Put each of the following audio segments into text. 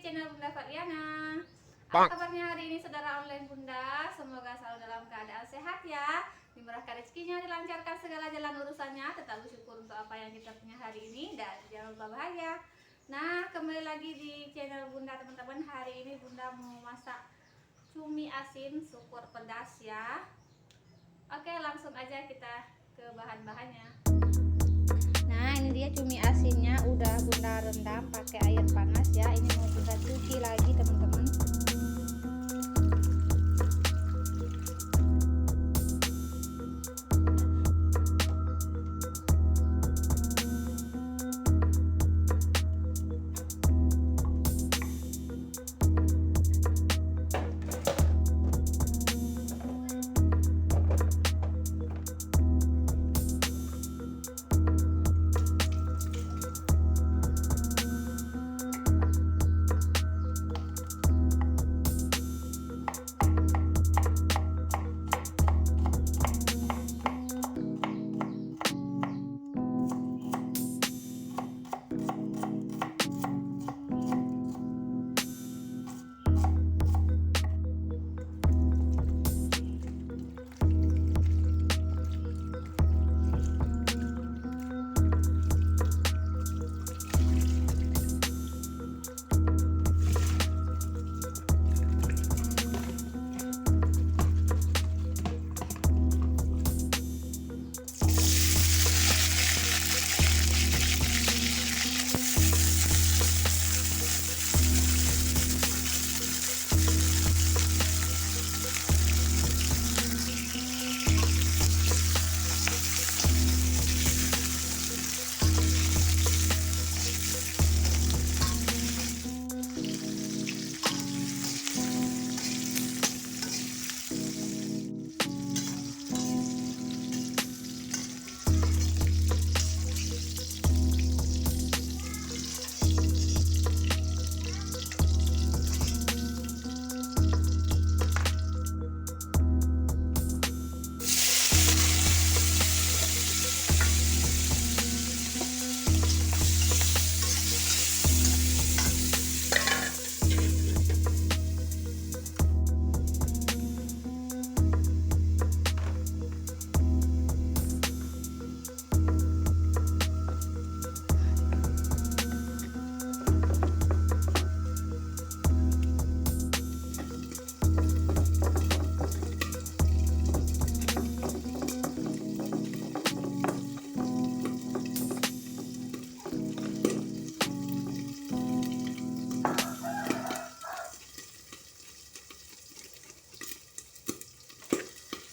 channel Bunda Fadliana. Apa kabarnya hari ini saudara online Bunda? Semoga selalu dalam keadaan sehat ya, dimurahkan rezekinya, dilancarkan segala jalan urusannya, tetap bersyukur untuk apa yang kita punya hari ini, dan jangan lupa bahagia. Nah, kembali lagi di channel Bunda teman-teman. Hari ini Bunda mau masak cumi asin syukur pedas ya. Oke, langsung aja kita ke bahan-bahannya. Nah, ini dia cumi asinnya, udah Bunda rendam pakai air panas ya. Ini mau Bunda cuci lagi teman-teman.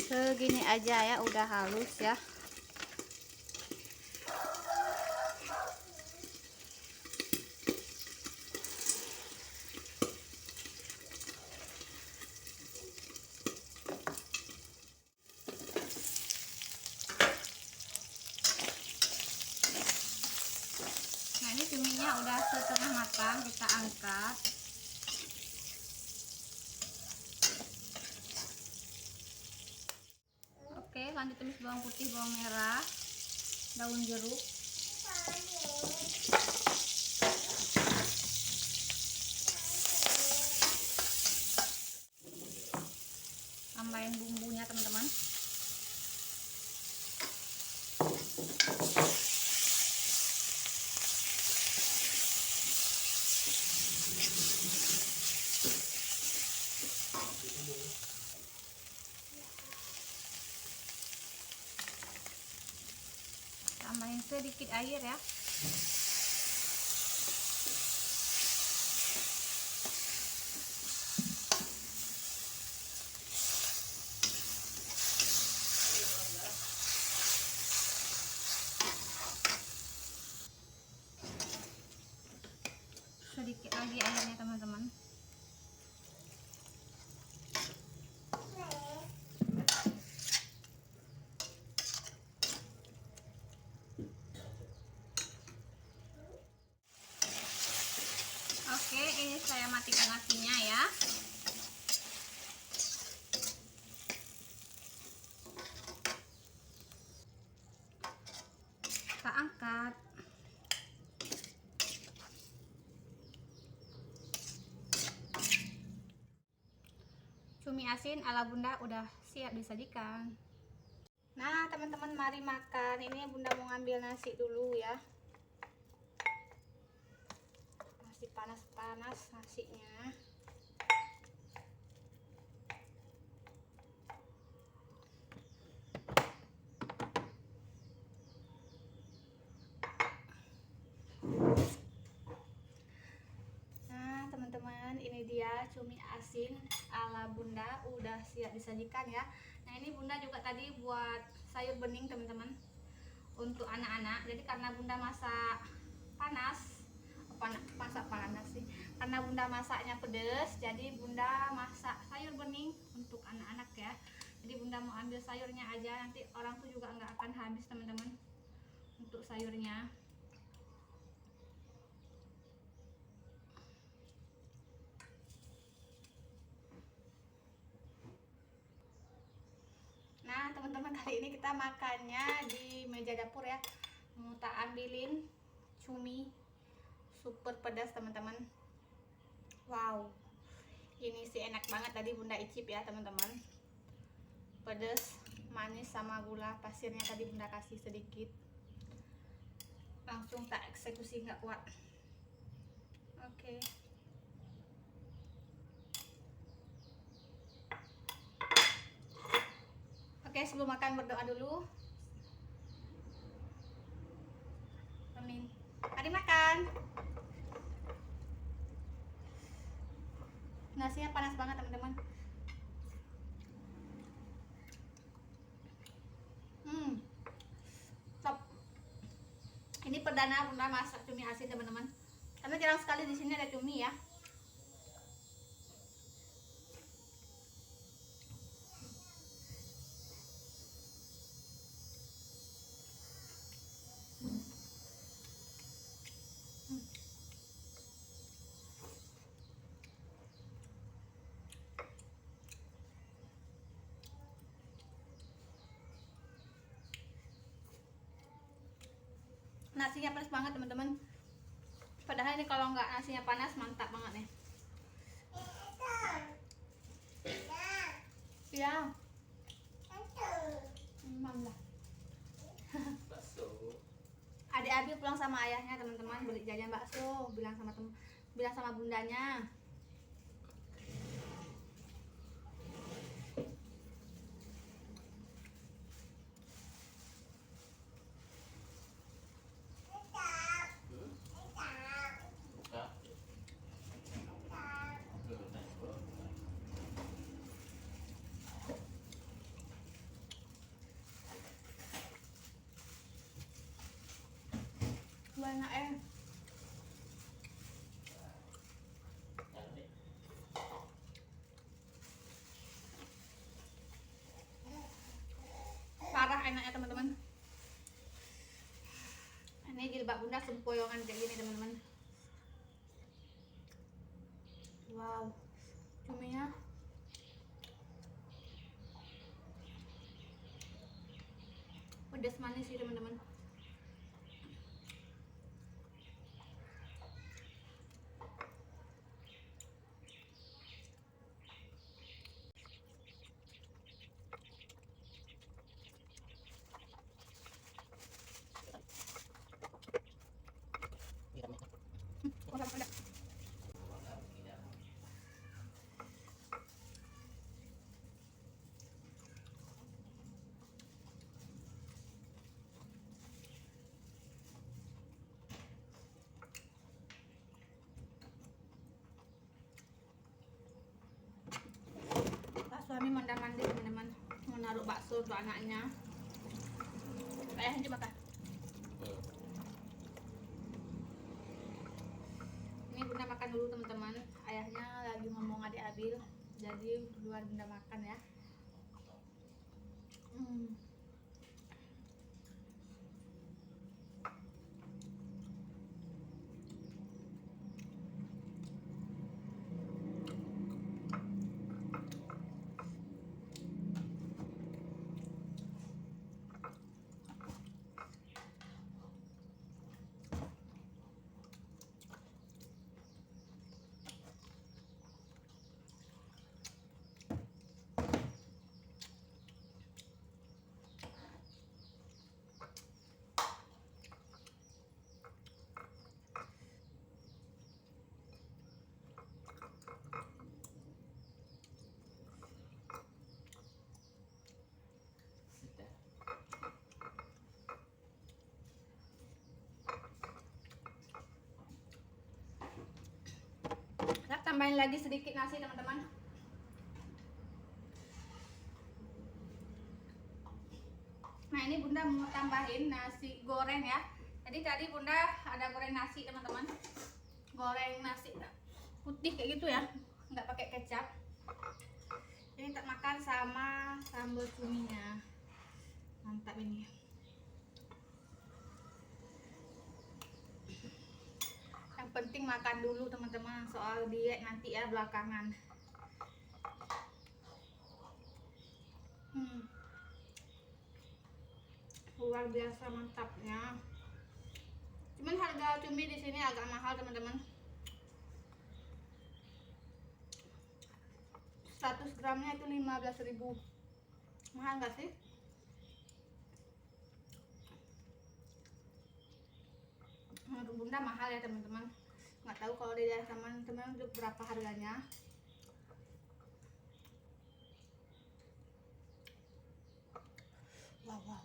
Segini aja ya, udah halus ya. Nah, ini cuminya udah setengah matang, kita angkat. Oke, lanjut tumis bawang putih, bawang merah, daun jeruk, tambahin bumbunya teman-teman. Tambahin sedikit air ya. Sedikit lagi airnya teman-teman. Oke, ini saya matikan apinya ya. Kita angkat. cumi asin ala bunda udah siap disajikan. Nah teman-teman, mari makan. Ini bunda mau ngambil nasi dulu ya. Masih panas-panas nasinya. Nah teman-teman, ini dia cumi asin ala bunda udah siap disajikan ya. Nah ini bunda juga tadi buat sayur bening teman-teman untuk anak-anak. Jadi karena bunda masak panas sih, karena bunda masaknya pedes, jadi bunda masak sayur bening untuk anak-anak ya. Jadi bunda mau ambil sayurnya aja, nanti orang tuh juga nggak akan habis teman-teman untuk sayurnya. Nah teman-teman, kali ini kita makannya di meja dapur ya. Mau tak ambilin cumi super pedas teman-teman. Wow, ini sih enak banget, tadi bunda icip ya teman-teman. Pedas, manis sama gula pasirnya tadi bunda kasih sedikit. Langsung tak eksekusi, nggak kuat. Oke. Oke, sebelum makan berdoa dulu. Amin. Mari makan. Nasinya panas banget teman-teman. Top. Ini perdana bunda masak cumi asin teman-teman. Karena jarang sekali di sini ada cumi ya. Nasinya panas banget teman-teman. Padahal ini kalau nggak nasinya panas mantap banget nih. Ya. Mantap. Adik Abi pulang sama ayahnya teman-teman, beli jajan bakso, bilang sama bundanya. Banyak parah enaknya teman-teman. Ini jilbab bunda sempoyongan kayak gini teman-teman. Wow, cuminya pedas manis sih teman-teman. Suami mondar-mandir teman-teman, mau naruh bakso untuk anaknya. Ayahnya coba kan. Ini bunda makan dulu teman-teman. Ayahnya lagi ngomong adik Abil, jadi duluan bunda makan ya. tambahin lagi sedikit nasi teman-teman. Nah ini bunda mau tambahin nasi goreng ya. Jadi tadi bunda ada goreng nasi teman-teman, goreng nasi putih kayak gitu ya, nggak pakai kecap. Ini tak makan sama sambal cuminya, mantap ini. Yang penting makan dulu teman-teman, soal diet nanti ya belakangan. Luar biasa mantapnya. Cuman harga cumi di sini agak mahal teman-teman. 100 gramnya itu 15.000. Mahal nggak sih? Menurut bunda mahal ya teman-teman. Nggak tahu kalau di daerah teman-teman itu berapa harganya. Wow, wow.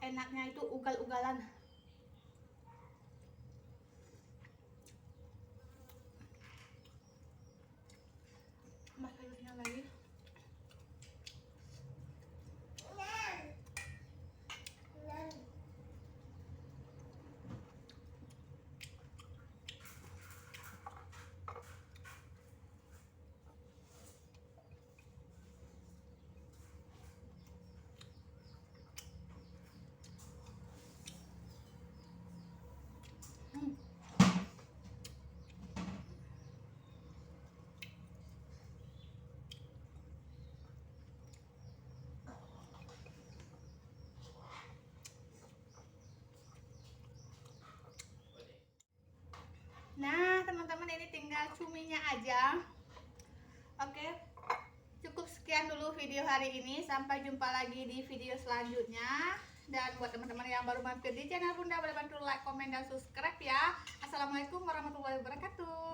Enaknya itu ugal-ugalan. Mas sayurnya lagi. Nah teman-teman, ini tinggal cuminya aja. Oke, cukup sekian dulu video hari ini. Sampai jumpa lagi di video selanjutnya. Dan buat teman-teman yang baru mampir di channel bunda, boleh bantu like, komen, dan subscribe ya. Assalamualaikum warahmatullahi wabarakatuh.